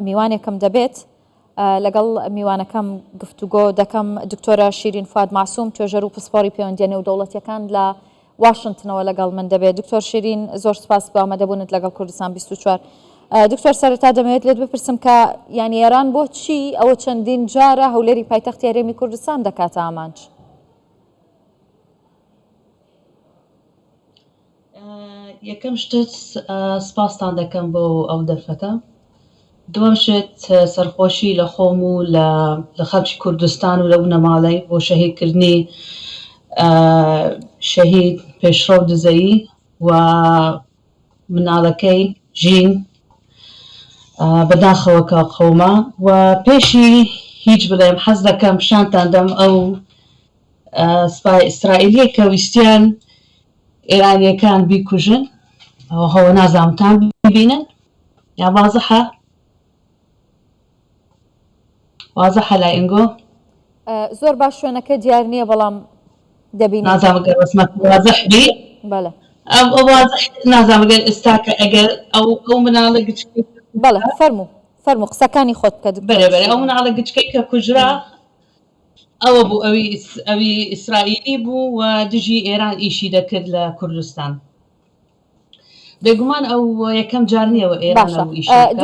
میوانێکم دەبێت لەگەڵ میوانەکەم گفتوگۆ دەکەم دکتۆرە شیرین فواد معسووم توێژەر و پسپۆری پەیوەندیە نێودەوڵەتیەکان لە واشنگتنەوە لەگەڵ من دەبێت. دکتۆر شیرین زۆر سپاس بە ئامادەبوونت لەگەڵ کوردستان 24. دکتۆر سەرەتا دەمەوێت لێت بپرسم کە یانی ئێران بۆچی ئەوە چەندین جارە هەولێری پایتەختی هەرێمی کوردستان دەکاتە ئامانج؟ یەکەم شتت سپاسان دەکەم بۆ ئەو دەرفەتە. دووەم شت سەرخۆشی لە خۆم و لە خەڵکی کوردستان و لەو نەماڵەی بۆ شەهیدکردنی شەهید پێشڕەو دزەیی و مناڵەکەی ژین بەداخەوەکە قەومە و پێشی هیچ بڵێم حەز دەکەم شانتان دەم ئەو سوپای ئیسرائیلیە کە ویستیان ئێرانیەکان بیکوژن ئەوە هەوە نازانمتان ببینن یا وازەحە لای ئینگۆ زۆر باش شوێنەکە دیار نییە بەڵام دەبینی نازانگەر وەسمەت وازەح بی بەڵێ ئەو وازەح نازانگەر ئێستاکە ئەگەر ئەو مناڵە گچکەی بەڵێ فەرموو قسەکانی خۆت بکە بەرەبەرە ئەو مناڵە گچکەی کە کوژرا ئەوە بوو ئەوی ئیسرائیلی بوو و دژی ئێران ئیشی دەکرد لە کوردستان. بێگومان ئەو یەکەم جار نییەوە ئێران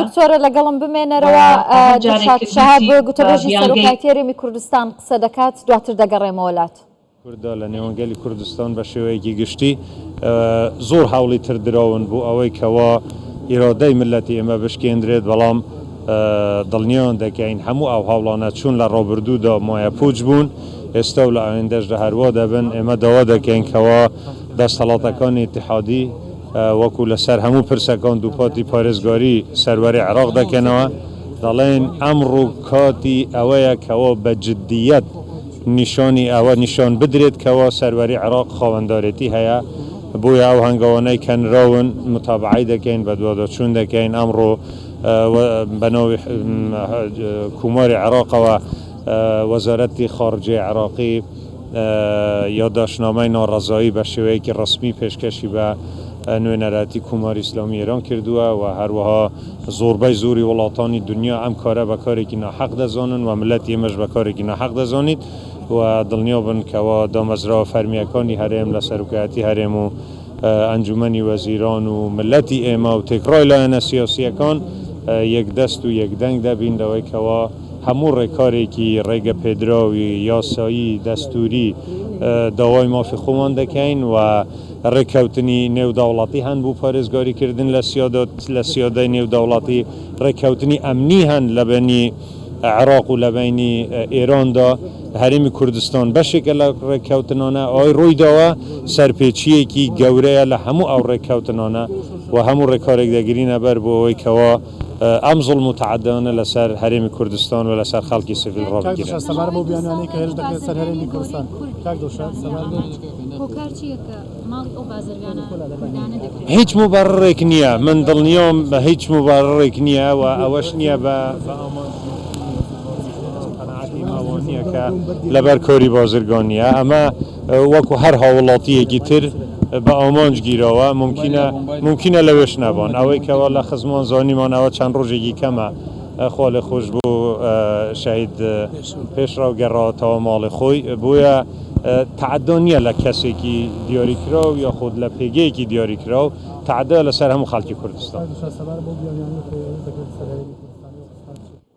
دکتۆرە لەگەڵم بمێنەرەوە شاد بۆ گوتەبێژی سەرۆکایەتی هەرێمی کوردستان قسە دەکات دواتر دەگەڕێمەوە وڵات. کووردا لە نێوەنگەلی کوردستان بە شێوەیەکی گشتی زۆر هاوڵی تردراون بوو ئەوەی کەوا ئیرادەی ملەتی ئێمە بشکێندرێت بەڵام دڵنیان دەکەین هەموو ئەو هاوڵانە چوون لە ڕابردوودا مایە پوچ بوون ئێستا و لە ئایندەشدا هەروە دەبن ئێمە داوا دەکەین کەوا دەسەڵاتەکانی اتحادی وەکو لەسەر هەموو پرسەکان دووپاتی پارێزگاری سەروەری عێراق دەکەنەوە دەڵێن ئەمڕۆ کاتی ئەوەیە کەوا بە جددیەت نیشانی ئەوە نیشان بدرێت کەوا سەروەری عێراق خاوەندارەتی هەیە بۆیە ئەو هەنگاوانەی کەنراون متابعی دەکەین بە دوواداچوون دەکەین ئەمڕۆ بەناوی کوماری عێراقەوە وەزارەتی خارجێ عێراقی یادداشتنامەی ناڕەزایی بە شێوەیەکی ڕسمی پێشکەشی بە نوێنەراتی کوماری ئیسلامی ئێران کردووە و هەروەها زۆربەی زۆری وڵاتانی دنیا ئەم کارە بە کارێکی ناحەق دەزانن و ملەتی ئێمەش بە کارێکی ناحەق دەزانیت و دڵنیا بن کەوا دامەزراوە فەرمیەکانی هەرێم لە سەرۆکایەتی هەرێم و ئەنجومەنی وەزیران و ملەتی ئێمە و تێکڕای لایەنە سیاسیەکان یەکدەست و یەکدەنگ دەبین لەوەی کەوا هەموو ڕێکارێکی ڕێگە پێدراوی یاسایی دەستوری داوای مافی خۆمان دەکەین و ڕێککەوتنی نێودەوڵەتی هەن بوو پارێزگاریکردن لە سیادای نێودەوڵەتی ڕێککەوتنی ئەمنی هەن لە بینی عێراق و لە بینی ئێراندا هەرێمی کوردستان بەشێکە لە ڕێککەوتنانە ئەوەی ڕوویداوە سەرپێچیەکی گەورەیە لە هەموو ئەو ڕێککەوتنانە و هەموو ڕێکارێک دەگرینە بەر بۆ ئەوەی کەوا ئەم زوڵم و تەعەددانە لەسەر هەرێمی کوردستان و لەسەر خەڵکی سیڤیل ڕابگیرن. هیچ مبەرڕێک نییە من دڵنیام بە هیچ مبەرڕێک نییە و ئەوەش نییە بە ئەوانیە کە لەبەر کۆری بازرگانیە ئەمە وەکو هەر هاوڵاتیەکی تر بە ئامانج گیرەوە ممکنە لەوێش نەبن ئەوەی کەوا لە خزمان زانیمان ئەوە چەند ڕۆژێکی کەمە خوا لێ خۆش بوو شەهید پێشڕەو گەڕاوەتەوە ماڵی خۆی بۆیە تەعەددا نییە لە کەسێکی دیاریکراو یا خۆت لە پێگەیەکی دیاریکراو تەعەددا لەسەر هەموو خەڵکی کوردستان.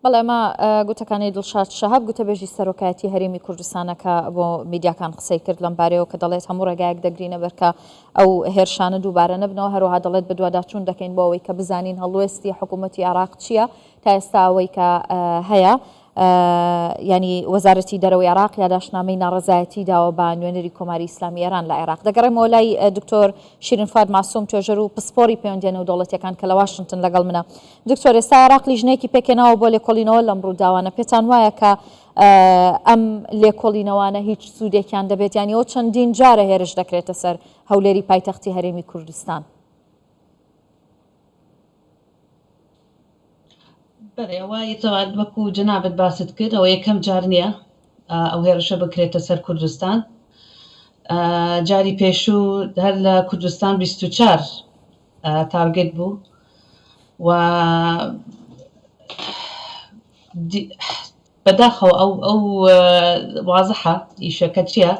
بەڵێ ئەمە گوتەکانی دڵشاد شەهاب گوتەبێژی سەرۆکایەتی هەرێمی کوردستانەکە بۆ میدیاکان قسەی کرد لەم بارەیەوە کە دەڵێت هەموو ڕێگایەک دەگرینە بەرکە ئەو هێرشانە دووبارە نەبنەوە هەروەها دەڵێت بە دوواداچوون دەکەین بۆ ئەوەی کە بزانین هەڵوێستی حکوومەتی عێراق چییە تا ئێستا ئەوەی کە هەیە ینی وەزارەتی دەرەوەی عێراق یادداشتنامەی ناڕەزایەتی داوە بە نوێنەری کۆماری ئیسلامی ئێران لە عێراق. دەگەڕێمەوە لای دکتۆر شیرین فواد معسووم توێژەر و پسپۆری پەیوەندیە نێودەوڵەتیەکان کە لە واشنگتن لەگەڵ منە. دکتۆر ئێستا عێراق لیژنەیەکی پێکێناوە بۆ لێکۆڵینەوە لەم ڕووداوانە پێتان وایە کە ئەم لێکۆڵینەوانە هیچ سوودێکیان دەبێت یانی ئەو چەندین جارە هێرش دەکرێتە سەر هەولێری پایتەختی هەرێمی کوردستان؟ بەڵێەوەیەوە وەکو جنابەت باست کرد ئەوە یەکەم جار نییە ئەو هێرشە بکرێتە سەر کوردستان. جاری پێشوو هەر لە کوردستان 24 تارگێت بوو و بەداخەوە ئەو واضحە ئیشەکە چییە؟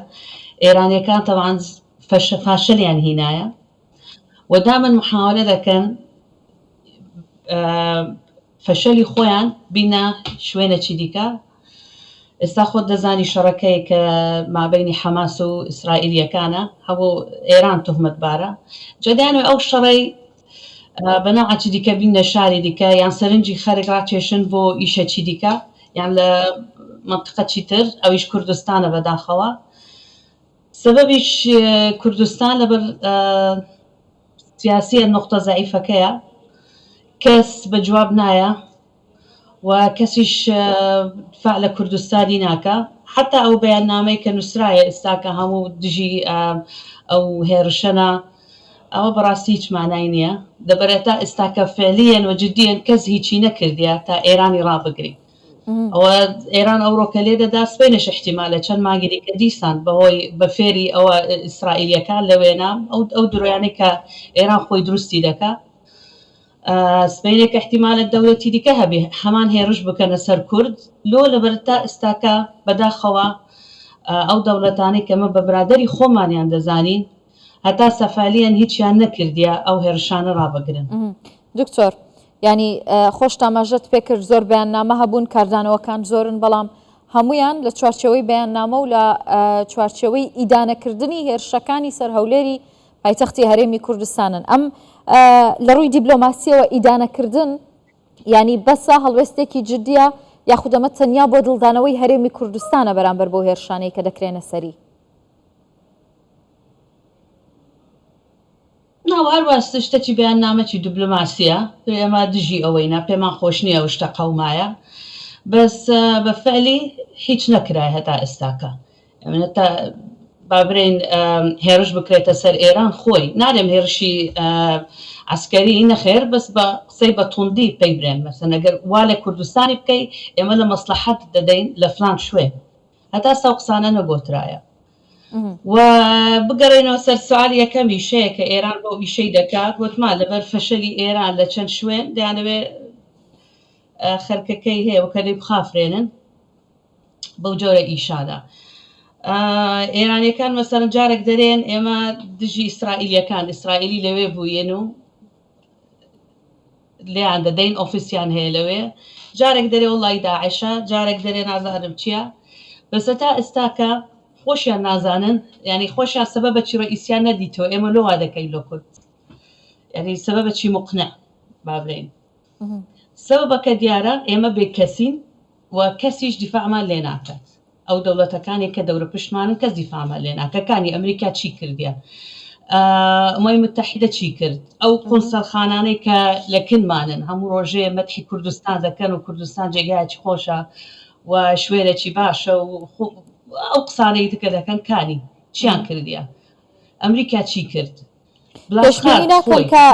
ئێرانیەکان طبعاً فاشلیان هینایە و دامن محاولە دەکەن فەشەلی خۆیان بینە شوێنێکی دیکە. ئێستا خۆت دەزانی شەڕەکەی کە مابەینی حەماس و ئیسرائیلیەکانە هەبوو ئێران تۆهمەتبارە، جەدیانوێ ئەو شەڕەی بەناوعی دیکە بینە شاری دیکە یان سەرنجی خەرێک ڕاکێشن بۆ ئیشەکی دیکە یان لە منطقەی تر ئەویش کوردستانە بەداخەوە. سبەبیش کوردستان لەبەر سیاسیە نقطە زەعیفەکەیە، کەس بە جواب نایە و کەسیش دفاع لە کوردستانی ناکە. حتا ئەو بەیاننامەی کە نووسرایە ئێستا کە هەموو دژی ئەو هێرشەنە، ئەوە بەڕاستی هیچ مانای نییە. دەبرێتە ئێستاکە فعلیەن و جددیەن کەس هیچی نەکردیە تا ئێرانی ڕابگری. ئەوە ئێران ئەوڕۆکە لێ دەدا سبەینش احتیمالە چەند ماگری کە دیسان بەهۆی بە فێری ئەوە ئیسرائیلیەکان لەوێنە ئەو درۆیانەی کە ئێران خۆی دروستی دەکە، سبەینێک احتیمالە دەوڵەتی دیکە هەبێ هەمان هێرش بکەنە سەر کورد لۆ لەبەرتا ئێستاکە بەداخەوە ئەو دەوڵەتانی کەمە بە برادری خۆمانیان دەزانین هەتا سەفالیان هیچیان نەکردیە ئەو هێرشانە ڕابگرن. دکتۆر ینی خۆش تاماژەت پێکرد زۆر بەیاننامە هەبوون، کاردانەوەکان زۆرن، بەڵام هەمویان لە چوارچەوەی بەیاننامە و لە چوارچەوەی ئیدانەکردنی هێرشەکانی سەر هەولێری پایتەختی هەرێمی کوردستانن. ئەم لە ڕووی دیبلۆماسیەوە ئیدانەکردن ینی بەسە هەڵوێستێکی جددیە یاخود ئەمە تەنیا بۆ دڵدانەوەی هەرێمی کوردستانە بەرامبەر بۆ هێرشانەی کە دەکرێنە سەری؟ ناوەڕاستە شتێکی بەیاننامەی دیبلۆماسیە، ئێمە دژی ئەوەیە، پێمان خۆش نییە ئەو شتە قەومایە، بەس بە فعلی هیچ نەکرای هەتا ئێستاکە. تا بابرین هێرش بکرێتە سەر ئێران خۆی نادەم هێرشی عسکەری نەخێر، بەس بە قسەی بە توندی پێی برێن. مەسەن ئەگەر وا لە کوردستانی بکەی ئێمە لە مەسلحەت دەدەین لە فلان شوێن، هەتا سەو قسانە نەگۆترایە. و بگەڕێنەوە سەر سوال یەکەم ئیشەیە کە ئێران بۆ ئیشەی دەکات، وتمان لەبەر فەشەلی ئێران لە چەند شوێن دەیانەوێ خەرکەکەی هەیە و کەدەی بخافرێنن بەو جۆرە ئیشادا. ئێرانیەکان مەسەرەن جارێک دەرێن ئێمە دژی ئیسرائیلیەکان ئیسرائیلی لەوێ بووین و لیان دەدەین ئۆفیسیان هەیە لەوێ، جارێک دەرێ وڵی داعشە، جارێک دەرێ نازانم چییە، بەسە تا ئێستاکە خۆشیان نازانن، ینی خۆشیان سەبە بە چی ڕئیسیان نەدیتەوە ئێمە لۆوا دەکەین لە کورد، ینی سەبە بە چی مقنع بابرین. سەبەکە دیارە ئێمە بێکەسین و کەسیش دیفاعمان لێ ناکات. ئەو دەوڵەتەکانی کە دەورە پشتمانن کەس دیفاعمان لێ ناکەکانی ئەمریکا چی کردیە، ئەمەی متحدە چی کرد، ئەو قونسەڵخانانەی کە لە کنمانن هەموو ڕۆژێ مەدحی کوردستان دەکەن و کوردستان جێگایکی خۆشە و شوێنێکی باشە و ئەو قسانەی تکە دەکەن کانی چیان کردیە، ئەمریکا چی کرد. پێشبینی ناکەن کە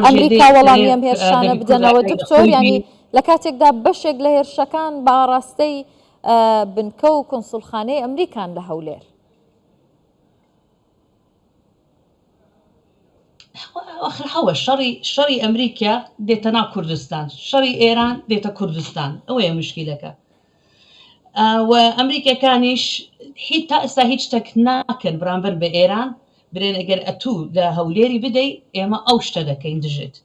ئەمریکا وەڵامی ئەم هێرشانە بدەنەوە دکتۆر، ینی لە کاتێکدا بەشێک لە هێرشەکان باڕاستەی بنکە و کۆنسڵخانەی ئەمریکان لە هەولێر. هەوە شەڕی ئەمریکا دێتە ناو کوردستان، شەڕی ئێران دێتە کوردستان، ئەوەیە مشکیلەکە. و ئەمریکەکانیش تا ئێستا هیچ شتێک ناکەن بەرامبەر بە ئێران، برێن ئەگەر ئەتوو لە هەولێری بدەی ئێمە ئەو شتە دەکەین دژێت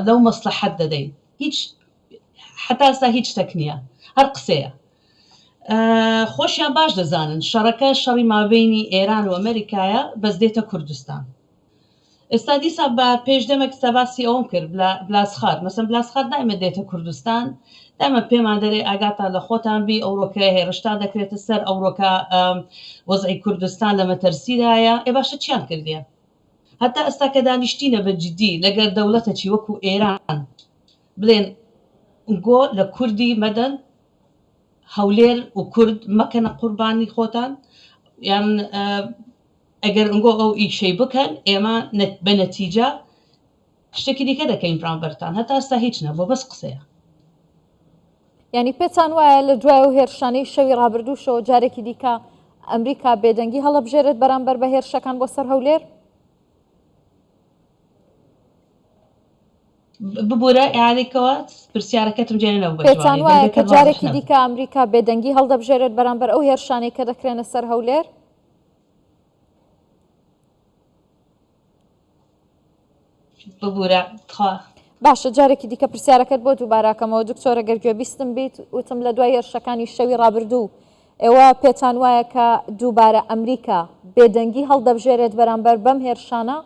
لەو مەسلحەت دەدەین، هیچ حتا ئێستا هیچ شتێک نییە، هەر قسەیە. خۆشیان باش دەزانن شەڕەکە شەڕی مابینی ئێران و ئەمریکایە بەس دێتە کوردستان. ئێستا دیسا بە پێشدەمێک سەباسی ئەوم کرد بلاسخار، مەسەن بلاسخار دایمە دێتە کوردستان، دایمە پێمان دەرێ ئاگاتان لە خۆتان بی ئەوڕۆکە هێرشتان دەکرێتە سەر ئەوڕۆکە وەزعی کوردستان لە مەتەرسیدایە، ئێ باشە چیان کردیە؟ هەتا ئێستا کە دانیشتینە بە جددی لەگەر دەوڵەتێکی وەکو ئێران بڵێن گۆ لە کوردی مەدەن هەولێر و کورد مەکەنە قوربانی خۆتان، یان ئەگەر ئەنگۆ ئەو ئیشەی بکەن ئێمە بە نەتیجە شتێکی دیکە دەکەین بەرامبەرتان، هەتا ئێستا هیچ نەبووە بەس قسەیە. ینی پێتان وایە لە دوای و هێرشانەی شەوی ڕابردووشەوە جارێکی دیکە ئەمریکا بێدەنگی هەڵەبژێرێت بەرامبەر بە هێرشەکان بۆ سەر هەولێر؟ ببوورە ئاریکەوە پرسیارەکەتم جێنە نەوە پێتان وایە کە جارێکی دیکە ئەمریکا بێدەنگی هەڵدەبژێرێت بەرامبەر ئەو هێرشانەی کە دەکرێنە سەر هەولێر؟ ببوورە باشە جارێکی دیکە پرسیارەکەت بۆ دووباراکەمەوە دکتۆرە گەرگوێ بیستم بیت وتم لە دوای هێرشەکانی شەوی ڕابردوو ئێوە پێتان وایە کە دووبارە ئەمریکا بێدەنگی هەڵدەبژێرێت بەرامبەر بەم هێرشانە؟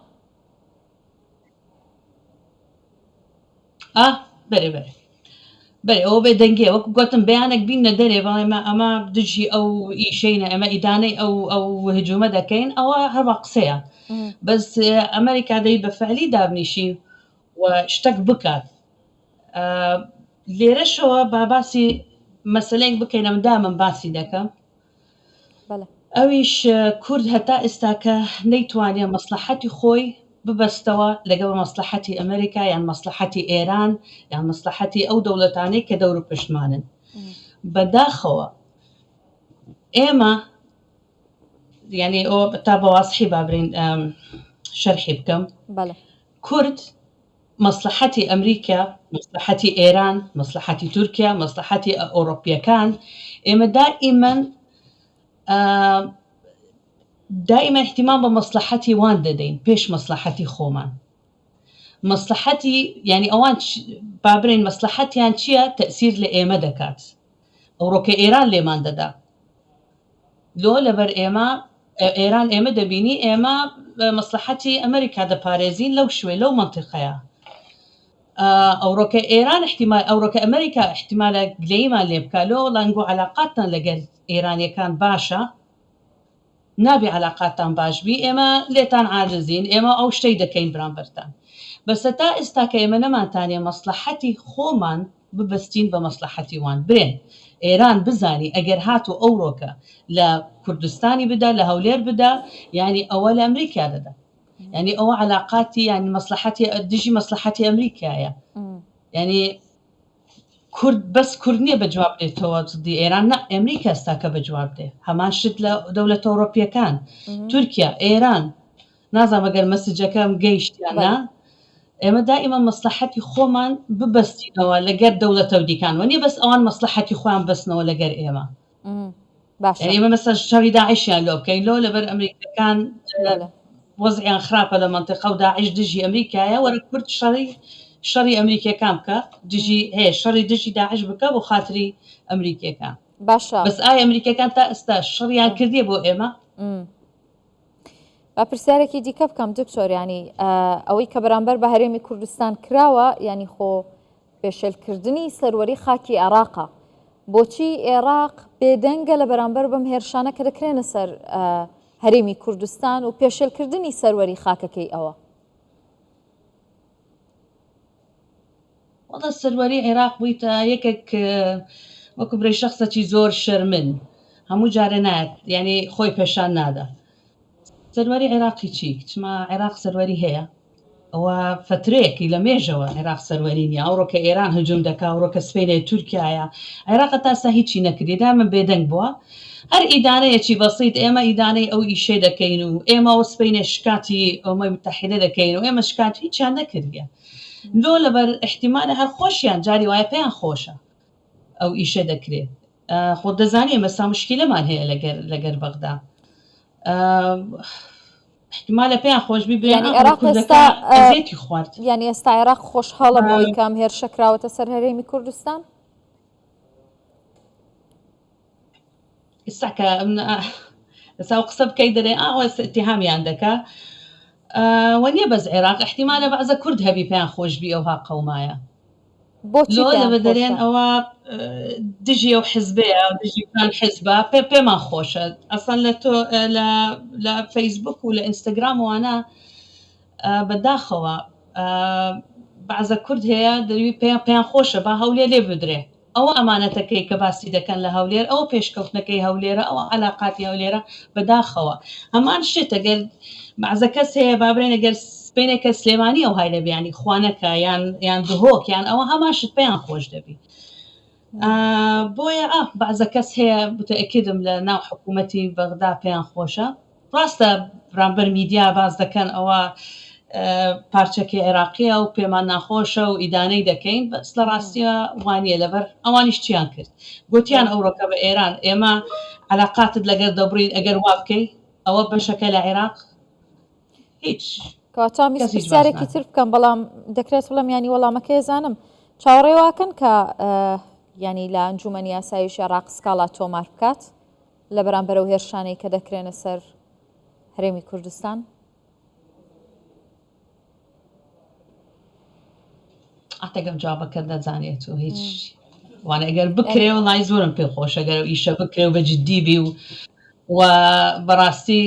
بەێ ئەوە بێدەنگێ وەکو گوتم بەیانێک بینە دەرێ بەڵێمە ئەمە دژی ئەو ئیشەینە ئەمە ئیدانەی ئەو هجوومە دەکەین ئەوە هەروە قسەیە بەس ئەمریکا دەی بە فعلی دابنیشی و شتێک بکات لێرەشەوە با باسی مەسلەیەک بکەین ئەمدا من باسی دەکەم ئەویش کورد هەتا ئێستاکە نەیتوانێت مەسلحەتی خۆی ببەستەوە لەگەڵ مەسلحەتی ئەمریکا یان مەسلحەتی ئێران یان مەسلحەتی ئەو دەوڵەتانەی کە دەور و پشتمانن بەداخەوە ئێمە یعنی ئەو تا بەواسحی بابرین شەرحی بکەم کورد مەسلحەتی ئەمریکا مەسلحەتی ئێران مەسلحەتی تورکیا مەسلحەتی ئەوڕۆپیەکان ئێمە دائما احتمام بە مەسلحەتی وان دەدەین پێش مەسلحەتی خۆمان مەسلحەتی یعنی ئەوان بابرین مەسلحەتیان چییە تەسیر لە ئێمە دەکات ئەوڕۆکە ئێران لێمان دەدا لۆ لەبەر ئێران ئێمە دەبینی ئێمە مەسلحەتی ئەمریکا دەپارێزین لەو شوێ لەو منتیقەیە ئەوڕۆکە ئێران احتیمال ئەوڕۆکە ئەمریکا احتیمالە گلەیمان لێ بکە لۆ لەنگۆ علاقاتان لەگەر ئێرانیەکان باشە نابێ علاقاتان باشبی ئێمە لێتان عاجزین ئێمە ئەو شتەی دەکەین بەرامبەرتان بەس تا ئێستا کە ئێمە نەمانتانێ مەسلحەتی خۆمان ببەستین بە مەسلحەتی وان برێن ئێران بزانی ئەگەر هاتو ئەوڕۆکە لە کوردستانی بدا لە هەولێر بدا یعنی ئەوە لە ئەمریکا دەدا یعنی ئەوە علاقاتی یعنی مەسلحەتی دژی مەسلحەتی ئەمریکایە یعنی کورد بەس کورد نییە بەجواب دێتەوە دی ئێران نە ئەمریکا ئێستاکە بەجواب دێ هەمان شت لە دەوڵەتە ئەوڕۆپیەکان تورکیا ئێران نازانم ئەگەر مەسجەکەم گەیشتیانە ئێمە دائیمە مەسلحەتی خۆمان ببەستینەوە لەگەر دەوڵەتە و دیکان وە نیە بەس ئەوان مەسلحەتی خۆیان بەستنەوە لەگەر ئێمە ئێمە مەسەر شەڕی داعیشیان لۆ بکەین لۆ لەبەر ئەمریکەکان وەزعیان خراپە لە منتیقە و داعیش دژی ئەمریکایە وەرە کورد شەڕی ئەمریکیەکان بکە دژی هەیە شەڕی دژی داعش بکە بۆ خاتری ئەمریکیەکان باشە بەس ئایا ئەمریکەکان تا ئێستا شەڕیان کردیە بۆ ئێمە با پرسیارێکی دیکە بکەم دکتۆر ینی ئەوەی کە بەرامبەر بە هەرێمی کوردستان کراوە ینی خۆ پێشێلکردنی سەروەری خاکی عێراقە بۆچی عێراق بێدەنگە لە بەرامبەر بەم هێرشانە کە دەکرێنە سەر هەرێمی کوردستان و پێشێلکردنی سەروەری خاکەکەی ئەوە وەڵا سەروەری عێراق بوویتە یەکێک وەکو برەی شەخصەکی زۆر شەرمن هەموو جارە نایەت یعنی خۆی پێشان نادا سەروەری عێراقی چی چما عێراق سەروەری هەیە ئەوە فترەیەکی لە مێژەوە عێراق سەروەری نیە ئەوڕۆکە ئێران هجووم دەکا ئەوڕۆکە سپینی تورکایە عێراق تاسا هیچی نەکردی دا من بێدەنگ بووە هەر ئیدانەیەکی بەسیط ئێمە ئیدانەی ئەو ئیشێ دەکەین و ئێمە وە سپینە شکاتی ئەومەی متحیدە دەکەین و ئێمە شکات هیچیان نەکردیە لۆ لەبەر احتیمالە هەر خۆشیان جاری وایە پێیان خۆشە ئەو ئیشە دەکرێت خۆ دەزانی ئێمەسا مشکلەمان هەیە لەگەر بەغدا احتیمالە پێیان خۆشبی بێن ئێراقی خوارد یعنی ئێستا عێراق خۆشحاڵە بۆی کام هێرشە کراوەتە سەر هەرێمی کوردستان ئێستاکە ئێستا قسە بکەی دەرێ اتهامیان دەکا وەنیە بەس عێراق احتیمالە بەعزە کورد هەبی پێیان خۆشبی ئەوها قەومایە بۆچی لە بەدەرێن ئەوە دژی ئەو حزبەیە دژی پلان حزبە پێمان خۆشە ئەسان لە فەیسبوک و لە ئینستاگرام وانە بەداخەوە بەعزە کورد هەیە دەوی پێیان خۆشە با هەولێر لێ بدرێ ئەوە ئەمانەتەکەی کە باسی دەکەن لە هەولێر ئەوە پێشکەوتنەکەی هەولێرە ئەوە علاقاتی هەولێرە بەداخەوە هەمان شتە گەر بەعزە کەس هەیە بابرێنە گەر سپینێکە سلێمانی ئەو های لەبیانی خوانەکە یان دهۆک یان ئەوە هەمان شت پێیان خۆش دەبی بۆیە بەعزە کەس هەیە متەئەکیدم لە ناو حکوومەتی بەغدا پێیان خۆشە ڕاستە بەرامبەر میدیا باز دەکەن ئەوە پارچەکی عێراقیە و پێمان ناخۆشە و ئیدانەی دەکەین بەس لە ڕاستیە وانە لەبەر ئەوانیش چیان کرد گوتیان ئەوڕۆکە بە ئێران ئێمە علاقاتت لەگەر دەبڕین ئەگەر وا بکەی ئەوە بەشەکە لە عێراق هیچ کەواتە پرسیارێکی تر بکەم بەڵام دەکرێت بڵم ینی وەڵامەکە ێزانم چاوەڕێ واکەن کە ینی لە ئەنجومەنی یاساییش عێراق سکاڵا تۆمار بکات لە بەرامبەرەو هێرشانەی کە دەکرێنە سەر هەرێمی کوردستان ئاتەگەم جوابەکە دەزانێت و هیچ وانە ئەگەر بکرێ و لای زۆرم پێ خۆشە گەر و ئیشە بکرێ و بە جددی بی و بەڕاستی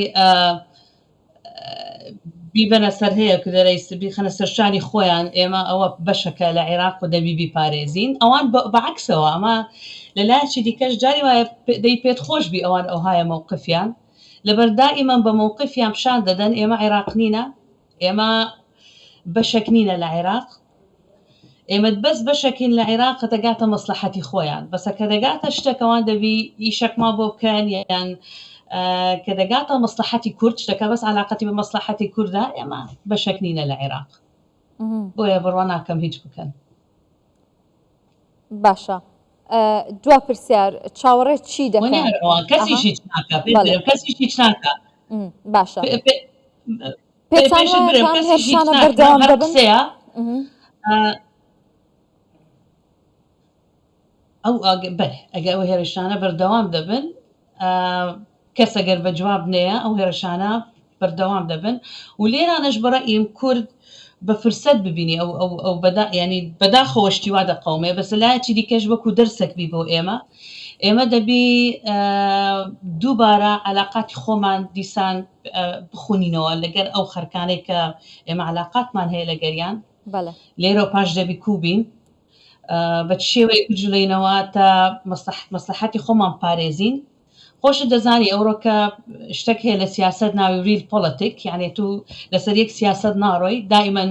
بیبەنە سەر هەیە کە دەرەی سبی خەنە سەرشانی خۆیان ئێمە ئەوە بەشەکە لە عێراق و دەبی بیپارێزین ئەوان بەعکسەوە ئەمە لە لایەکی دیکەش جاری وایە دەی پێت خۆش بی ئەوان ئەوهایە مووقفیان لەبەر دائیمەن بە مووقفیان پیشان دەدەن ئێمە عێراق نینە ئێمە بەشێک نینە لە عێراق ئێمە بەس بەشەکەین لە عێراق کە دەگاتە مەسلحەتی خۆیان بەسە کە دەگاتە شتێکەوان دەبی ئیشەکما بۆ بکەن یان کە دەگاتە مەسلحەتی کورد شتەکە بەس علاقەتی بە مەسلحەتی کووردا ئێمە بەشێک نینە لە عێراق بۆیە بڕوا ناکەم هیچ بکەن باشە دوا پرسیار چاوەڕێت چی دەکەن کەسیشی کەسیشی ناکە باشە پێتان هێرشانە بەردەوام دەبن ئەو ئەگە ئەو هێرشانە بەردەوام دەبن کەسەگەر بە جواب نەیە ئەو هێرشانە بەردەوام دەبن و لێرانەش بەڕەئیم کورد بە فرسەت ببینی ئەو ینی بەداخەوەشتی وا دەقەومێ بەس لایەکی دیکەش وەکو دەرسێکبی بۆ ئێمە دەبی دووبارە علاقاتی خۆمان دیسان بخونینەوە لەگەر ئەو خەرکانەی کە ئێمە علاقاتمان هەیە لەگەریان لێرە پاش دەبی کوبین بە شێوەی جلینەوە تا مەسلحەتی خۆمان پارێزین خۆشت دەزانی ئەوڕۆکە شتێک هەیە لە سیاست ناوی ریل پۆلیتیک یعنی تو لەسەر یەک سیاست ناڕۆی دائیمەن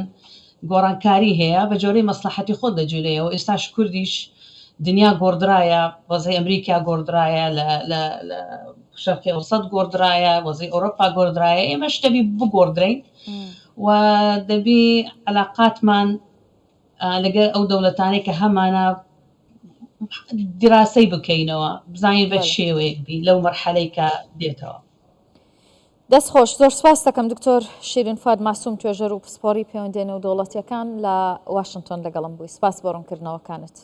گۆڕانکاری هەیە بە جۆرەی مەسلحەتی خۆت دەجوولەیەوە ئێستاش کوردیش دنیا گۆڕدرایە وەزەی ئەمریکا گۆڕدرایە لە شەرقی ئەوسەد گۆڕدرایە وەزەی ئەوروپا گۆڕدرایە ئێمەش دەبی بگۆڕدرین و دەبی علاقاتمان لەگەر ئەو دەوڵەتانەی کە هەمانە دراسی بکەینەوە بزانین بە شێوەیەک بی لەو مەرحەلەی کە دێتەوە دەست خۆش زۆر سپاس دەکەم دکتۆر شیرین فواد ماسووم توێژەر و پسپۆڕی پەیوەندیێنە و دەوڵەتیەکان لە واشنگتن لەگەڵم بووی سپاس بۆ ڕوونکردنەوەکانت